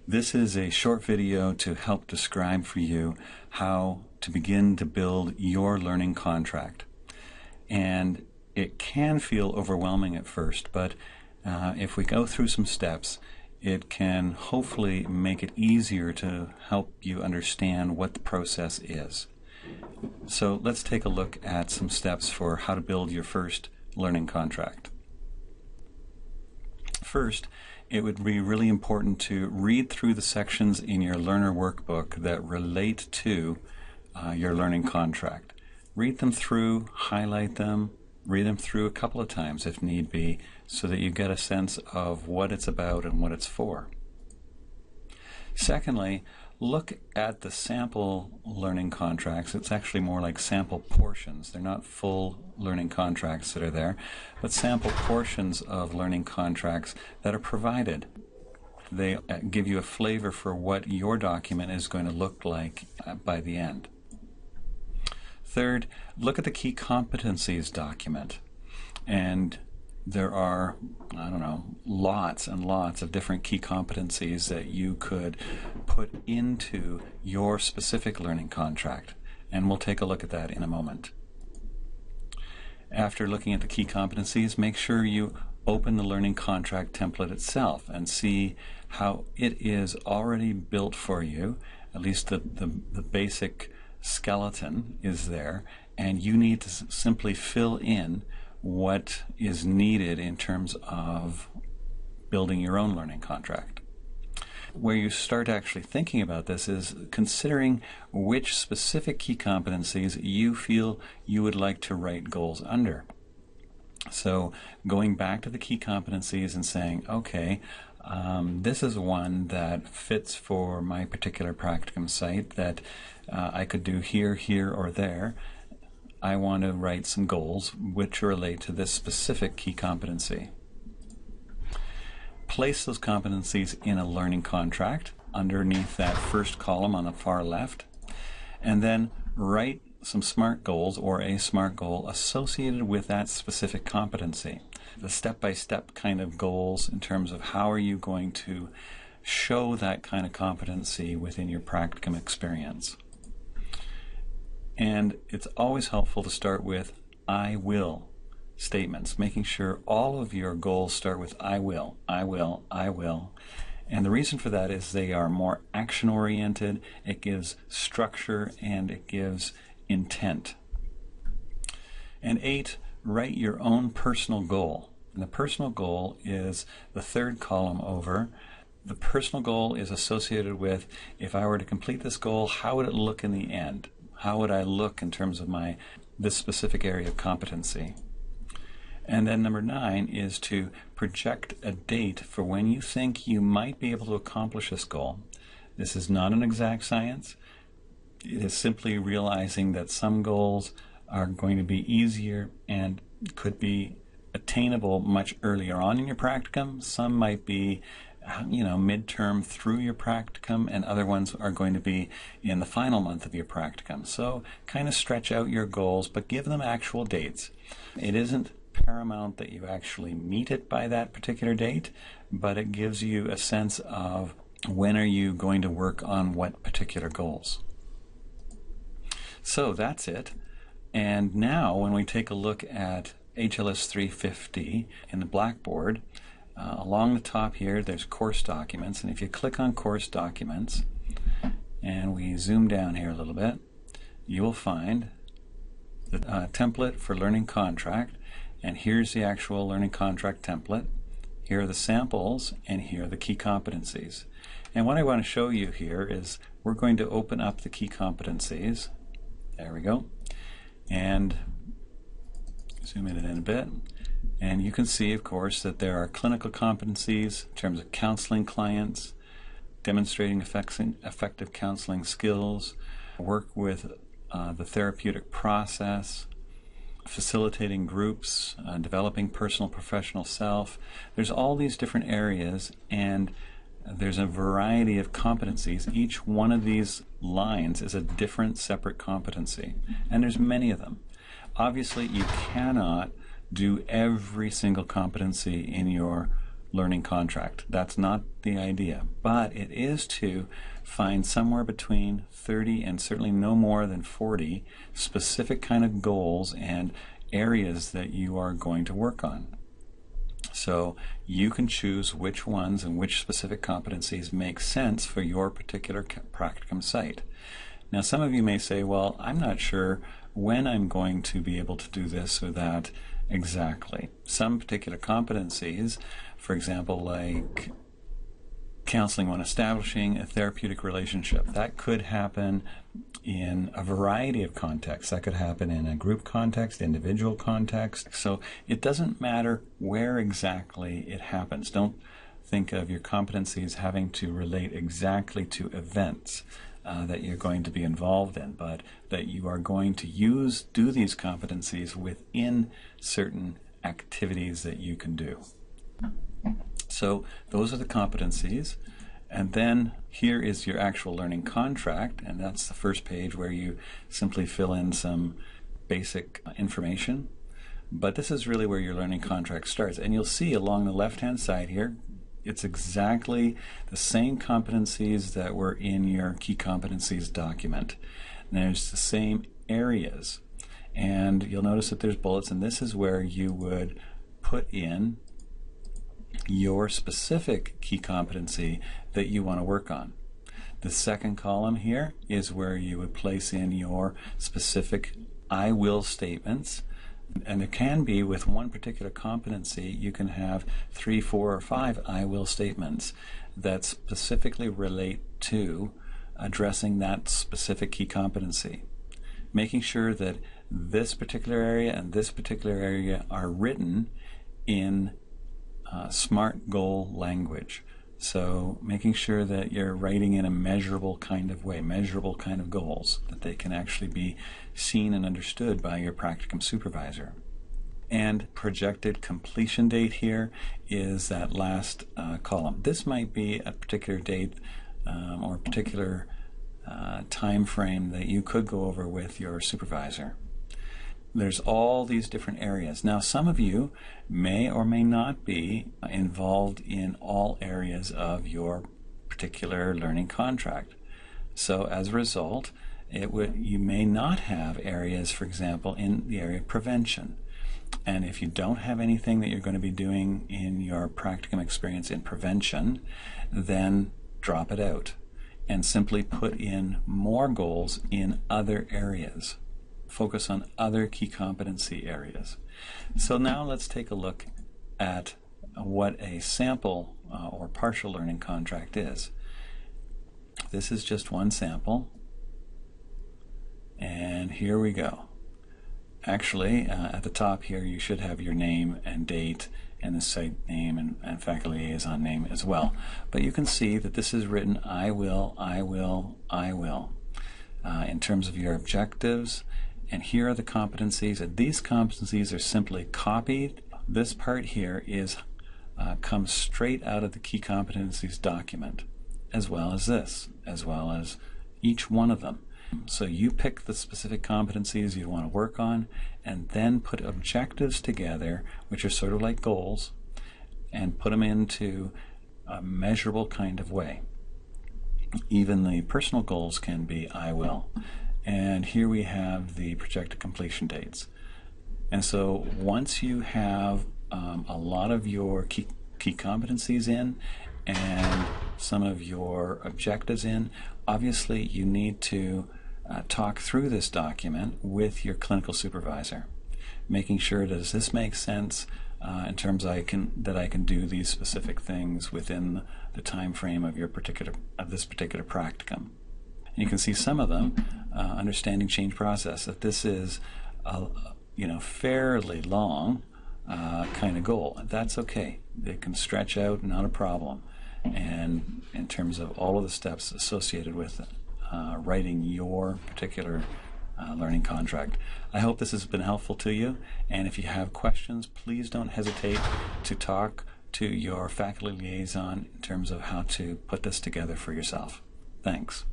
This is a short video to help describe for you how to begin to build your learning contract. And it can feel overwhelming at first, but if we go through some steps, it can hopefully make it easier to help you understand what the process is. So let's take a look at some steps for how to build your first learning contract. First, it would be really important to read through the sections in your learner workbook that relate to your learning contract. Read them through, highlight them, read them through a couple of times if need be, so that you get a sense of what it's about and what it's for. Secondly, look at the sample learning contracts. It's actually more like sample portions. They're not full learning contracts that are there, but sample portions of learning contracts that are provided. They give you a flavor for what your document is going to look like by the end. Third, look at the key competencies document. And there are, lots and lots of different key competencies that you could put into your specific learning contract. And we'll take a look at that in a moment. After looking at the key competencies, make sure you open the learning contract template itself and see how it is already built for you. At least the basic skeleton is there, and you need to simply fill in what is needed in terms of building your own learning contract. Where you start actually thinking about this is considering which specific key competencies you feel you would like to write goals under. So going back to the key competencies and saying, okay, this is one that fits for my particular practicum site that I could do here, here, or there. I want to write some goals which relate to this specific key competency. Place those competencies in a learning contract underneath that first column on the far left, and then write some SMART goals or a SMART goal associated with that specific competency. The step-by-step kind of goals in terms of how are you going to show that kind of competency within your practicum experience. And it's always helpful to start with I will statements, making sure all of your goals start with I will, I will, I will. And the reason for that is they are more action-oriented, it gives structure, and it gives intent. And 8, write your own personal goal. And the personal goal is the third column over. The personal goal is associated with, if I were to complete this goal, how would it look in the end? How would I look in terms of this specific area of competency? And then number 9 is to project a date for when you think you might be able to accomplish this goal. This is not an exact science. It is simply realizing that some goals are going to be easier and could be attainable much earlier on in your practicum. Some might be midterm through your practicum, and other ones are going to be in the final month of your practicum. So kind of stretch out your goals, but give them actual dates. It isn't paramount that you actually meet it by that particular date, but it gives you a sense of when are you going to work on what particular goals. So that's it. And now when we take a look at HLS 350 in the Blackboard, along the top here there's course documents, and if you click on course documents and we zoom down here a little bit, you will find the template for learning contract, and here's the actual learning contract template. Here are the samples, and here are the key competencies. And what I want to show you here is we're going to open up the key competencies. There we go. And zoom in a bit. And you can see, of course, that there are clinical competencies in terms of counseling clients, demonstrating effective counseling skills, work with the therapeutic process, facilitating groups, developing personal professional self. There's all these different areas, and there's a variety of competencies. Each one of these lines is a different separate competency, and there's many of them. Obviously, you cannot do every single competency in your learning contract. That's not the idea, but it is to find somewhere between 30 and certainly no more than 40 specific kind of goals and areas that you are going to work on. So you can choose which ones and which specific competencies make sense for your particular practicum site. Now, some of you may say, well, I'm not sure when I'm going to be able to do this or that exactly. Some particular competencies, for example, like counseling when establishing a therapeutic relationship, that could happen in a variety of contexts. That could happen in a group context, individual context. So it doesn't matter where exactly it happens. Don't think of your competencies having to relate exactly to events that you're going to be involved in, but that you are going to do these competencies within certain activities that you can do. So those are the competencies, and then here is your actual learning contract, and that's the first page where you simply fill in some basic information. But this is really where your learning contract starts, and you'll see along the left-hand side here, it's exactly the same competencies that were in your key competencies document. And there's the same areas, and you'll notice that there's bullets, and this is where you would put in your specific key competency that you want to work on. The second column here is where you would place in your specific I will statements. And there can be, with one particular competency, you can have 3, 4, or 5 I will statements that specifically relate to addressing that specific key competency. Making sure that this particular area and this particular area are written in SMART goal language. So making sure that you're writing in a measurable kind of way, measurable kind of goals, that they can actually be seen and understood by your practicum supervisor. And projected completion date here is that last column. This might be a particular date or a particular time frame that you could go over with your supervisor. There's all these different areas. Now, some of you may or may not be involved in all areas of your particular learning contract. So as a result, you may not have areas, for example, in the area of prevention. And if you don't have anything that you're going to be doing in your practicum experience in prevention, then drop it out and simply put in more goals in other areas. Focus on other key competency areas. So now let's take a look at what a sample or partial learning contract is. This is just one sample, and here we go. Actually, at the top here you should have your name and date and the site name and faculty liaison name as well. But you can see that this is written I will, I will, I will in terms of your objectives. And here are the competencies, and these competencies are simply copied. This part here comes straight out of the key competencies document, as well as this, as well as each one of them. So you pick the specific competencies you want to work on, and then put objectives together, which are sort of like goals, and put them into a measurable kind of way. Even the personal goals can be I will. And here we have the projected completion dates. And so once you have a lot of your key competencies in and some of your objectives in, obviously you need to talk through this document with your clinical supervisor, making sure, does this make sense in terms that I can do these specific things within the time frame of this particular practicum. And you can see some of them, understanding change process, that this is a fairly long kind of goal. And that's okay. It can stretch out, not a problem. And in terms of all of the steps associated with writing your particular learning contract. I hope this has been helpful to you, and if you have questions, please don't hesitate to talk to your faculty liaison in terms of how to put this together for yourself. Thanks.